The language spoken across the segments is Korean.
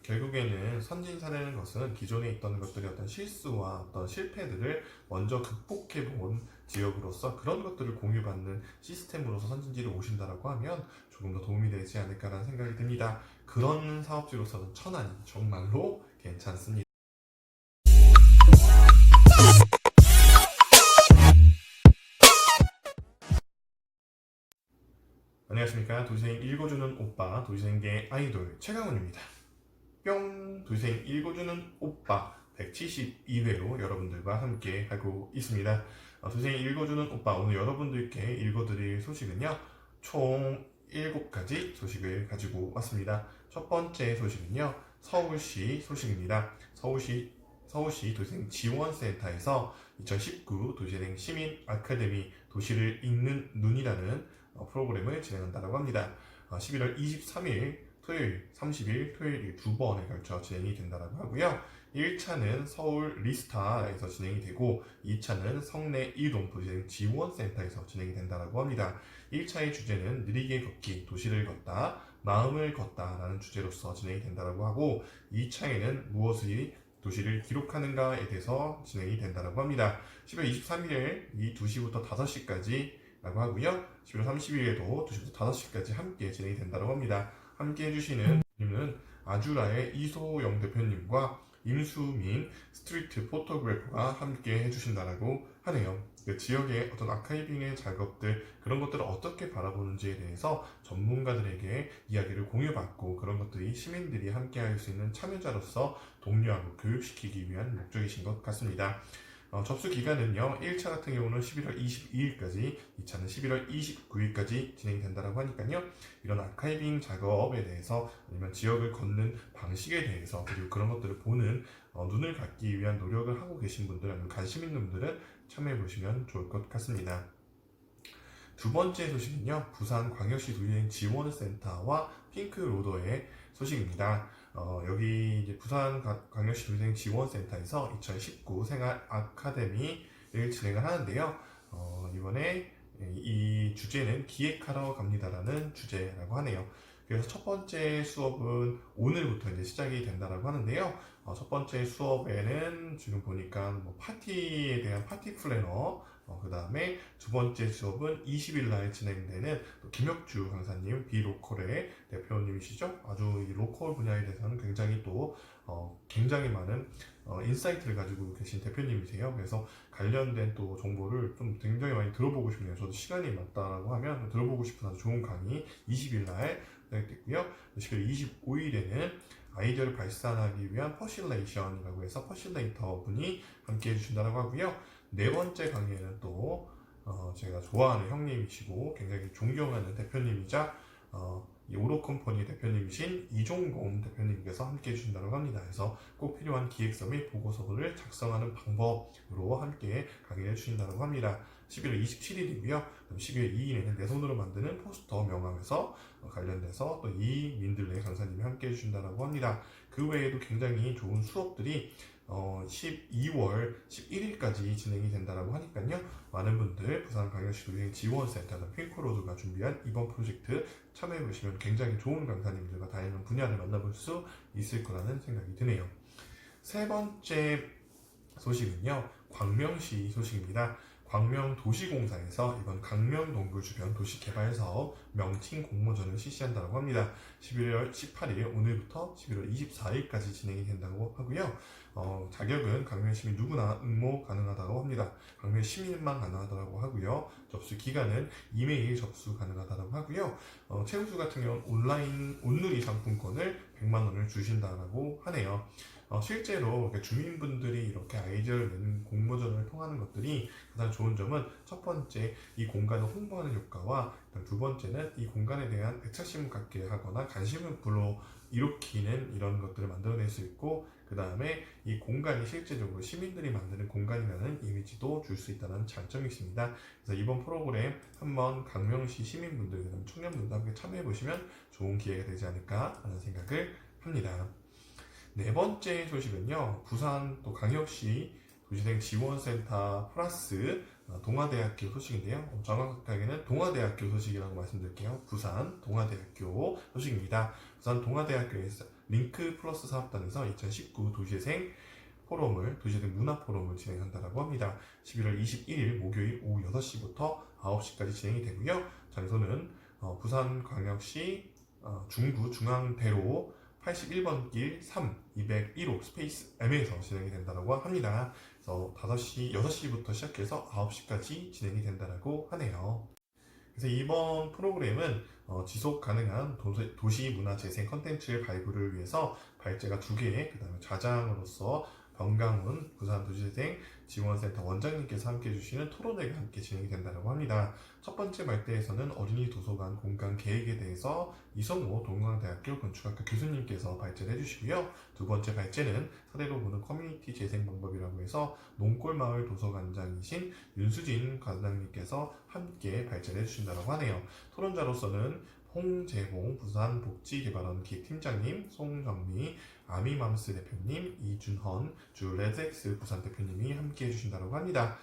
결국에는 선진사라는 것은 기존에 있던 것들의 어떤 실수와 어떤 실패들을 먼저 극복해 본 지역으로서 그런 것들을 공유받는 시스템으로서 선진지를 오신다라고 하면 조금 더 도움이 되지 않을까라는 생각이 듭니다. 그런 사업주로서는 천안이 정말로 괜찮습니다. 안녕하십니까. 도시생 읽어주는 오빠, 도시생계 아이돌 최강훈입니다. 뿅! 도시생 읽어주는 오빠 172회로 여러분들과 함께 하고 있습니다. 도시생 읽어주는 오빠, 오늘 여러분들께 읽어드릴 소식은요, 총 7가지 소식을 가지고 왔습니다. 첫 번째 소식은요, 서울시 소식입니다. 서울시 도시생 지원센터에서 2019 도시생 시민 아카데미 도시를 읽는 눈이라는 프로그램을 진행한다고 합니다. 11월 23일 토요일, 30일 토요일 두 번에 걸쳐 진행이 된다고 하고요. 1차는 서울 리스타에서 진행이 되고 2차는 성내 이동 도시생 지원센터에서 진행이 된다고 합니다. 1차의 주제는 느리게 걷기, 도시를 걷다, 마음을 걷다라는 주제로서 진행이 된다고 하고 2차에는 무엇이 도시를 기록하는가에 대해서 진행이 된다고 합니다. 11월 23일 이 2시부터 5시까지 라고 하고요. 11월 30일에도 2시부터 5시까지 함께 진행이 된다고 합니다. 함께 해주시는 분은 아주라의 이소영 대표님과 임수민 스트리트 포토그래퍼가 함께 해주신다고 하네요. 그 지역의 어떤 아카이빙의 작업들, 그런 것들을 어떻게 바라보는지에 대해서 전문가들에게 이야기를 공유받고 그런 것들이 시민들이 함께 할 수 있는 참여자로서 독려하고 교육시키기 위한 목적이신 것 같습니다. 접수 기간은요, 1차 같은 경우는 11월 22일까지, 2차는 11월 29일까지 진행이 된다고 하니까요, 이런 아카이빙 작업에 대해서 아니면 지역을 걷는 방식에 대해서 그리고 그런 것들을 보는 눈을 갖기 위한 노력을 하고 계신 분들 아니면 관심 있는 분들은 참여해 보시면 좋을 것 같습니다. 두 번째 소식은요, 부산광역시 도시행 지원센터와 핑크로더의 소식입니다. 여기 이제 부산광역시 도시행 지원센터에서 2019 생활 아카데미를 진행을 하는데요. 이번에 이 주제는 기획하러 갑니다라는 주제라고 하네요. 그래서 첫 번째 수업은 오늘부터 이제 시작이 된다라고 하는데요. 첫 번째 수업에는 지금 보니까 뭐 파티에 대한 파티 플래너, 그 다음에 두 번째 수업은 20일 날 진행되는 김혁주 강사님, 비로컬의 대표님이시죠. 아주 이 로컬 분야에 대해서는 굉장히 또 굉장히 많은 인사이트를 가지고 계신 대표님이세요. 그래서 관련된 또 정보를 좀 굉장히 많이 들어보고 싶네요. 저도 시간이 맞다라고 하면 들어보고 싶은 아주 좋은 강의 20일 날 진행됐고요. 11월 25일에는 아이디어를 발산하기 위한 퍼실레이션이라고 해서 퍼실레이터 분이 함께 해주신다고 하고요. 네 번째 강의에는 또 제가 좋아하는 형님이시고 굉장히 존경하는 대표님이자 이 오로컴퍼니 대표님이신 이종범 대표님께서 함께 해주신다고 합니다. 그래서 꼭 필요한 기획서 및 보고서를 작성하는 방법으로 함께 강의를 해주신다고 합니다. 11월 27일이고요. 12월 2일에는 내 손으로 만드는 포스터 명함에서 관련돼서 또 이민들레 강사님이 함께 해주신다고 합니다. 그 외에도 굉장히 좋은 수업들이 12월 11일까지 진행이 된다고 하니까요. 많은 분들 부산광역시 도시행 지원센터나 핑크로드가 준비한 이번 프로젝트 참여해보시면 굉장히 좋은 강사님들과 다양한 분야를 만나볼 수 있을 거라는 생각이 드네요. 세 번째 소식은요, 광명시 소식입니다. 광명도시공사에서 이번 강명동굴 주변 도시개발사업 명칭 공모전을 실시한다고 합니다. 11월 18일 오늘부터 11월 24일까지 진행이 된다고 하고요. 자격은 강명시민 누구나 응모 가능하다고 합니다. 강명 시민만 가능하다고 하고요. 접수 기간은 이메일 접수 가능하다고 하고요. 최우수 같은 경우는 온라인 온누리 상품권을 100만 원을 주신다고 하네요. 실제로 주민분들이 이렇게 아이디어를 내는 공모전을 통하는 것들이 가장 좋은 점은 첫 번째, 이 공간을 홍보하는 효과와 두 번째는 이 공간에 대한 애착심을 갖게 하거나 관심을 일으키는 이런 것들을 만들어낼 수 있고, 그 다음에 이 공간이 실제적으로 시민들이 만드는 공간이라는 이미지도 줄 수 있다는 장점이 있습니다. 그래서 이번 프로그램 한번 강명시 시민분들, 그다음 청년분들과 함께 참여해보시면 좋은 기회가 되지 않을까 하는 생각을 합니다. 네 번째 소식은요, 부산 또 광역시 도시생 지원센터 플러스 동아대학교 소식인데요. 정확하게는 동아대학교 소식이라고 말씀드릴게요. 부산 동아대학교 소식입니다. 부산 동아대학교에서 링크 플러스 사업단에서 2019 도시재생 도시재생 문화포럼을 진행한다고 합니다. 11월 21일 목요일 오후 6시부터 9시까지 진행이 되고요. 장소는 부산광역시 중구 중앙대로 81번 길 3, 201호 스페이스 M에서 진행이 된다고 합니다. 그래서 6시부터 시작해서 9시까지 진행이 된다고 하네요. 그래서 이번 프로그램은 지속 가능한 도시 문화 재생 컨텐츠 발굴을 위해서 발제가 2개, 그 다음에 좌장으로서 변강훈 부산도시재생 지원센터 원장님께서 함께 해주시는 토론회가 함께 진행이 된다고 합니다. 첫 번째 발대에서는 어린이 도서관 공간 계획에 대해서 이성호 동광대학교 건축학과 교수님께서 발제를 해주시고요. 두 번째 발제는 사례로 보는 커뮤니티 재생 방법이라고 해서 농골마을 도서관장이신 윤수진 관장님께서 함께 발제를 해주신다고 하네요. 토론자로서는 홍재홍 부산복지개발원 기획팀장님, 송정미 아미맘스 대표님, 이준헌 레덱스 부산 대표님이 함께 해주신다고 합니다.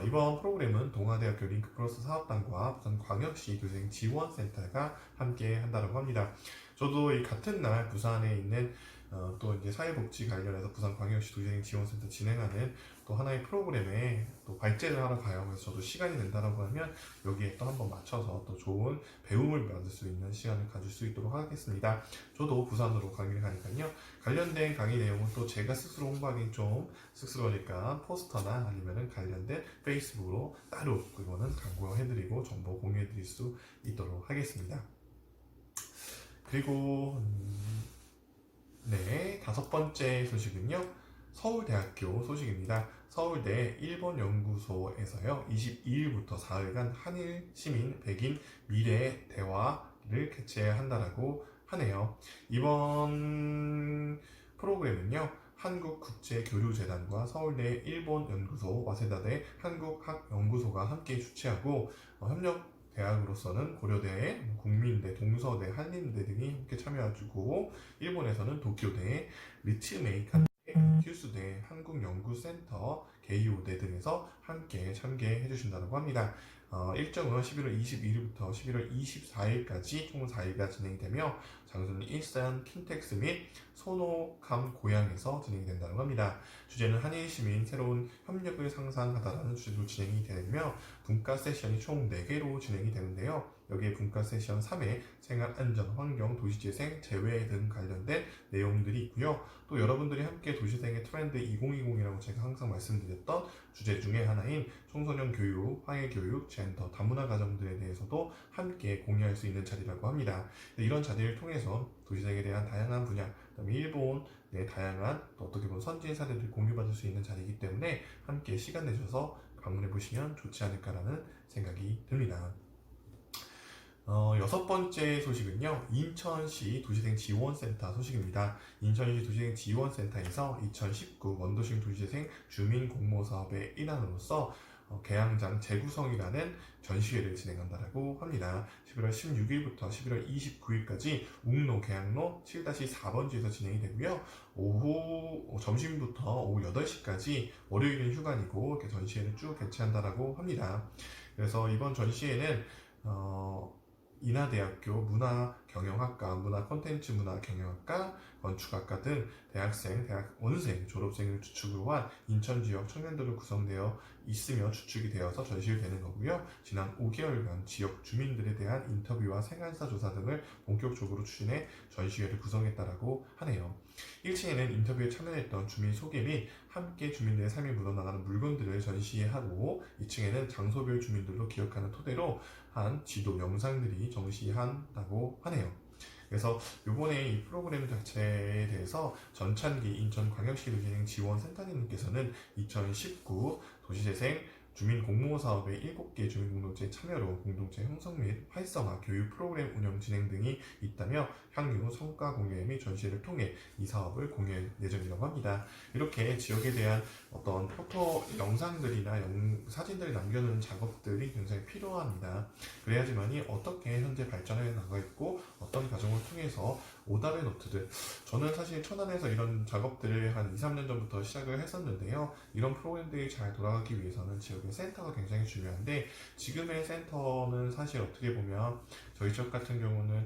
이번 프로그램은 동아대학교 링크플러스 사업단과 부산광역시 교생 지원센터가 함께 한다고 합니다. 저도 이 같은 날 부산에 있는 또 이제 사회복지 관련해서 부산광역시 도시재생 지원센터 진행하는 또 하나의 프로그램에 또 발제를 하러 가요. 그래서 저도 시간이 된다라고 하면 여기에 또 한번 맞춰서 또 좋은 배움을 받을 수 있는 시간을 가질 수 있도록 하겠습니다. 저도 부산으로 강의를 가니까요. 관련된 강의 내용은 또 제가 스스로 홍보하기 좀 쑥스러우니까 포스터나 아니면은 관련된 페이스북으로 따로 그거는 광고해드리고 정보 공유해드릴 수 있도록 하겠습니다. 그리고 네, 5번째 소식은요. 서울대학교 소식입니다. 서울대 일본연구소에서요. 22일부터 4일간 한일 시민 백인 미래 대화를 개최한다라고 하네요. 이번 프로그램은요. 한국국제교류재단과 서울대 일본연구소, 와세다대 한국학연구소가 함께 주최하고 협력 대학으로서는 고려대, 국민대, 동서대, 한림대 등이 함께 참여해주고 일본에서는 도쿄대, 리츠메이칸대, 휴스대, 한국연구센터, 게이오대 등에서 함께 참여해주신다고 합니다. 일정은 11월 22일부터 11월 24일까지 총 4일가 진행되며 장소는 일산 킨텍스 및 소노캄 고양에서 진행이 된다고 합니다. 주제는 한일 시민 새로운 협력을 상상하다라는 주제로 진행이 되며 분과 세션이 총 4개로 진행이 되는데요. 여기에 분과 세션 3회 생활안전, 환경, 도시재생, 재외 등 관련된 내용들이 있고요. 또 여러분들이 함께 도시재생의 트렌드 2020이라고 제가 항상 말씀드렸던 주제 중에 하나인 청소년 교육, 화해교육, 젠더, 다문화 가정들에 대해서도 함께 공유할 수 있는 자리라고 합니다. 이런 자리를 통해서 도시재생에 대한 다양한 분야, 그다음에 일본의 다양한 또 어떻게 보면 선진 사례를 공유받을 수 있는 자리이기 때문에 함께 시간 내셔서 방문해 보시면 좋지 않을까라는 생각이 듭니다. 6번째 소식은요. 인천시 도시재생 지원센터 소식입니다. 인천시 도시재생 지원센터에서 2019 원도심 도시재생 주민공모사업의 일환으로서 개항장 재구성이라는 전시회를 진행한다고 합니다. 11월 16일부터 11월 29일까지 웅로 계양로 7-4번지에서 진행이 되고요. 점심부터 오후 8시까지 월요일은 휴관이고 이렇게 전시회를 쭉 개최한다고 합니다. 그래서 이번 전시회는 인하대학교 문화경영학과, 문화콘텐츠문화경영학과, 건축학과 등 대학생, 대학원생, 졸업생을 주축으로 한 인천지역 청년들로 구성되어 있으며 주축이 되어서 전시되는 거고요. 지난 5개월간 지역 주민들에 대한 인터뷰와 생활사 조사 등을 본격적으로 추진해 전시회를 구성했다라고 하네요. 1층에는 인터뷰에 참여했던 주민 소개 및 함께 주민들의 삶이 묻어나가는 물건들을 전시하고 2층에는 장소별 주민들로 기억하는 토대로 한 지도 영상들이 전시한다고 하네요. 그래서 이번에 이 프로그램 자체에 대해서 전찬기 인천광역시 도시재생 지원센터님께서는 2019 도시재생 주민공모사업의 7개 주민공동체 참여로 공동체 형성 및 활성화, 교육 프로그램 운영 진행 등이 있다며 향후 성과 공개 및 전시회를 통해 이 사업을 공유할 예정이라고 합니다. 이렇게 지역에 대한 어떤 포토 영상들이나 사진들을 남겨놓는 작업들이 굉장히 필요합니다. 그래야지만이 어떻게 현재 발전해 나가고 있고 어떤 과정을 통해서 오답의 노트들, 저는 사실 천안에서 이런 작업들을 한 2-3년 전부터 시작을 했었는데요. 이런 프로그램들이 잘 돌아가기 위해서는 지역의 센터가 굉장히 중요한데 지금의 센터는 사실 어떻게 보면 저희 지역 같은 경우는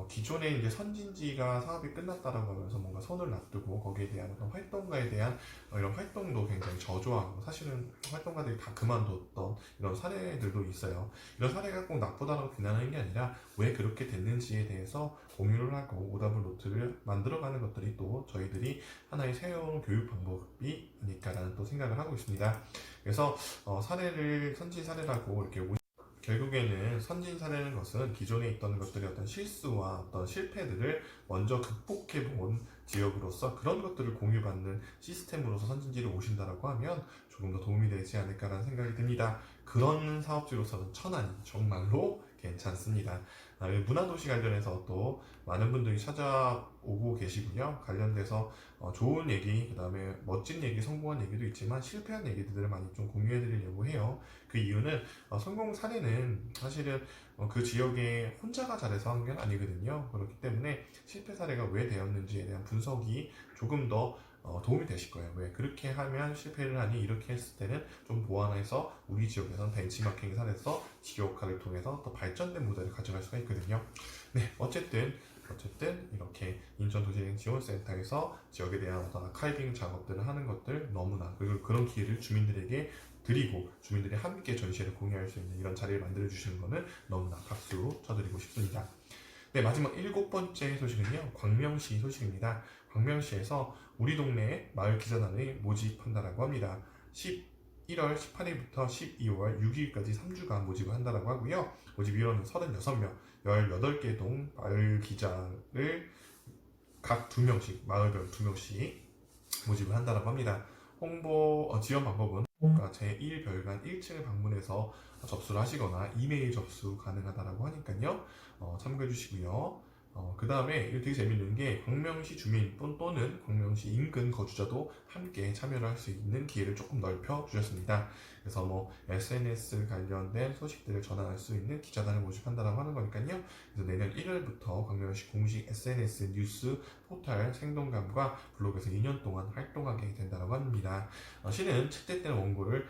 기존에 이제 선진지가 사업이 끝났다라고 하면서 뭔가 손을 놔두고 거기에 대한 어떤 활동가에 대한 이런 활동도 굉장히 저조하고 사실은 활동가들이 다 그만뒀던 이런 사례들도 있어요. 이런 사례가 꼭 나쁘다라고 비난하는 게 아니라 왜 그렇게 됐는지에 대해서 공유를 하고 오답을 노트를 만들어가는 것들이 또 저희들이 하나의 새로운 교육 방법이 아닐까라는 또 생각을 하고 있습니다. 그래서 사례를 선진 사례라고 이렇게 결국에는 선진 사례라는 것은 기존에 있던 것들의 어떤 실수와 어떤 실패들을 먼저 극복해 본 지역으로서 그런 것들을 공유받는 시스템으로서 선진지를 오신다라고 하면 조금 더 도움이 되지 않을까라는 생각이 듭니다. 그런 사업지로서는 천안이 정말로 괜찮습니다. 문화도시 관련해서 또 많은 분들이 찾아오고 계시고요. 관련돼서 좋은 얘기, 그 다음에 멋진 얘기, 성공한 얘기도 있지만 실패한 얘기들을 많이 좀 공유해 드리려고 해요. 그 이유는 성공 사례는 사실은 그 지역에 혼자가 잘해서 한 게 아니거든요. 그렇기 때문에 실패 사례가 왜 되었는지에 대한 분석이 조금 더 도움이 되실 거예요. 왜 그렇게 하면 실패를 하니 이렇게 했을 때는 좀 보완해서 우리 지역에서는 벤치마킹 사례에서 지역화를 통해서 더 발전된 모델을 가져갈 수가 있거든요. 네, 어쨌든 이렇게 인천도시재생지원센터에서 지역에 대한 어떤 아카이빙 작업들을 하는 것들 너무나 그리고 그런 기회를 주민들에게 드리고 주민들이 함께 전시회를 공유할 수 있는 이런 자리를 만들어 주시는 것은 너무나 박수 쳐드리고 싶습니다. 네, 마지막 7번째 소식은요, 광명시 소식입니다. 광명시에서 우리 동네 마을 기자단을 모집한다라고 합니다. 11월 18일부터 12월 6일까지 3주간 모집을 한다라고 하고요. 모집 인원은 36명, 18개 동 마을 기자를 각 2명씩, 마을별 2명씩 모집을 한다라고 합니다. 홍보 지원 방법은 제1별관 1층을 방문해서 접수를 하시거나 이메일 접수 가능하다라고 하니까요. 참고해 주시고요. 그 다음에 이거 되게 재밌는 게 광명시 주민 또는 광명시 인근 거주자도 함께 참여를 할 수 있는 기회를 조금 넓혀 주셨습니다. 그래서 뭐 SNS 관련된 소식들을 전환할 수 있는 기자단을 모집한다라고 하는 거니까요. 그래서 내년 1월부터 광명시 공식 SNS 뉴스 포털 생동감과 블로그에서 2년 동안 활동하게 된다고 합니다. 시는 채택된 원고를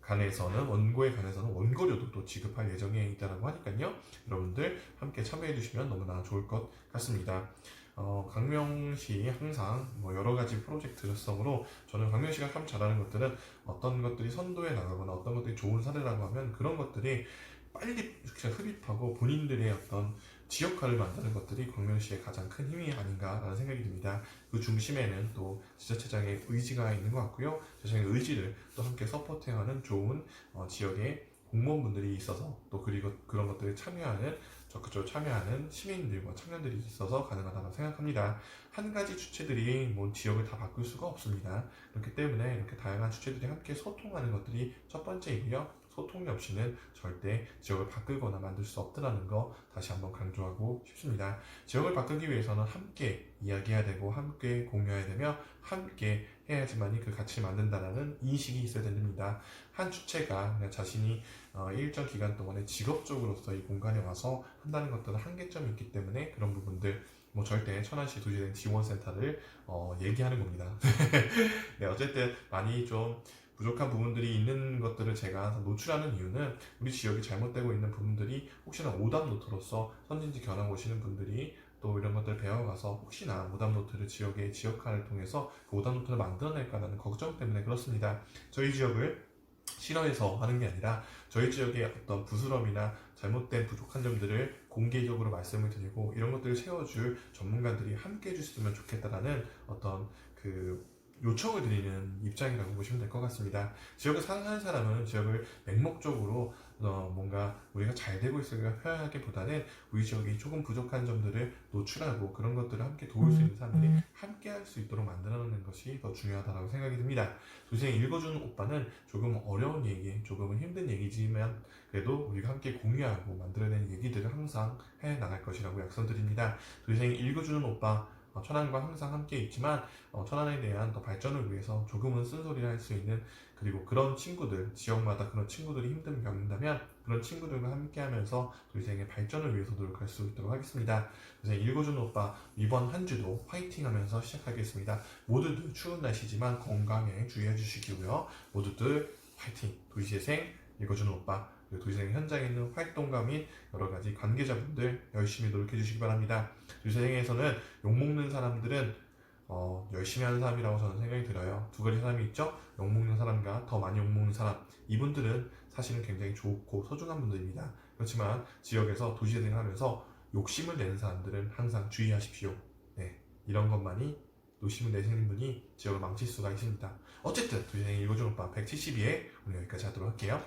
원고에 관해서는 원고료도 또 지급할 예정에 있다고 하니까요. 여러분들 함께 참여해 주시면 너무나 좋을 것 같습니다. 광명시 항상 여러 가지 프로젝트성으로 저는 광명시가 참 잘하는 것들은 어떤 것들이 선도에 나가거나 어떤 것들이 좋은 사례라고 하면 그런 것들이 빨리 흡입하고 본인들의 어떤 지역화를 만드는 것들이 광명시의 가장 큰 힘이 아닌가라는 생각이 듭니다. 그 중심에는 또 지자체장의 의지가 있는 것 같고요. 지자체장의 의지를 또 함께 서포팅하는 좋은 지역의 공무원분들이 있어서 또 그리고 그런 것들에 적극적으로 참여하는 시민들과 청년들이 있어서 가능하다고 생각합니다. 한 가지 주체들이 지역을 다 바꿀 수가 없습니다. 그렇기 때문에 이렇게 다양한 주체들이 함께 소통하는 것들이 첫 번째이고요. 소통이 없이는 절대 지역을 바꾸거나 만들 수 없다는 거 다시 한번 강조하고 싶습니다. 지역을 바꾸기 위해서는 함께 이야기해야 되고 함께 공유해야 되며 함께 해야지만이 그 가치를 만든다는 인식이 있어야 됩니다. 한 주체가 그냥 자신이 일정 기간 동안에 직업적으로서 이 공간에 와서 한다는 것들은 한계점이 있기 때문에 그런 부분들 절대 천안시 도시재생 지원센터를 얘기하는 겁니다. 네, 어쨌든 많이 좀 부족한 부분들이 있는 것들을 제가 노출하는 이유는 우리 지역이 잘못되고 있는 부분들이 혹시나 오답노트로서 선진지 견학 오시는 분들이 또 이런 것들을 배워가서 혹시나 오답노트를 지역의 지역화를 통해서 그 오답노트를 만들어낼까라는 걱정 때문에 그렇습니다. 저희 지역을 싫어해서 하는 게 아니라 저희 지역의 어떤 부스럼이나 잘못된 부족한 점들을 공개적으로 말씀을 드리고 이런 것들을 채워줄 전문가들이 함께 해주셨으면 좋겠다라는 어떤 요청을 드리는 입장이라고 보시면 될 것 같습니다. 지역을 사랑하는 사람은 지역을 맹목적으로 뭔가 우리가 잘 되고 있으니까 표현하기보다는 우리 지역이 조금 부족한 점들을 노출하고 그런 것들을 함께 도울 수 있는 사람들이 함께 할 수 있도록 만들어내는 것이 더 중요하다고 생각이 듭니다. 도시생 읽어주는 오빠는 조금 어려운 얘기, 조금은 힘든 얘기지만 그래도 우리가 함께 공유하고 만들어내는 얘기들을 항상 해나갈 것이라고 약속드립니다. 도시생 읽어주는 오빠 천안과 항상 함께 있지만 천안에 대한 더 발전을 위해서 조금은 쓴소리를 할 수 있는 그리고 그런 친구들 지역마다 그런 친구들이 힘든 겪는다면 그런 친구들과 함께 하면서 도시생의 발전을 위해서 노력할 수 있도록 하겠습니다. 그래서 읽어주는 오빠 이번 한 주도 화이팅 하면서 시작하겠습니다. 모두들 추운 날씨지만 건강에 주의해 주시고요. 모두들 화이팅! 도시재생 읽어주는 오빠 그리고 도시생 현장에 있는 활동가 및 여러 가지 관계자분들 열심히 노력해 주시기 바랍니다. 도시생에서는 욕먹는 사람들은 열심히 하는 사람이라고 저는 생각이 들어요. 두 가지 사람이 있죠. 욕먹는 사람과 더 많이 욕먹는 사람. 이분들은 사실은 굉장히 좋고 소중한 분들입니다. 그렇지만 지역에서 도시생활을 하면서 욕심을 내는 사람들은 항상 주의하십시오. 네, 이런 것만이 욕심을 내시는 분이 지역을 망칠 수가 있습니다. 어쨌든 도시생 읽어주는 오빠 172회 오늘 여기까지 하도록 할게요.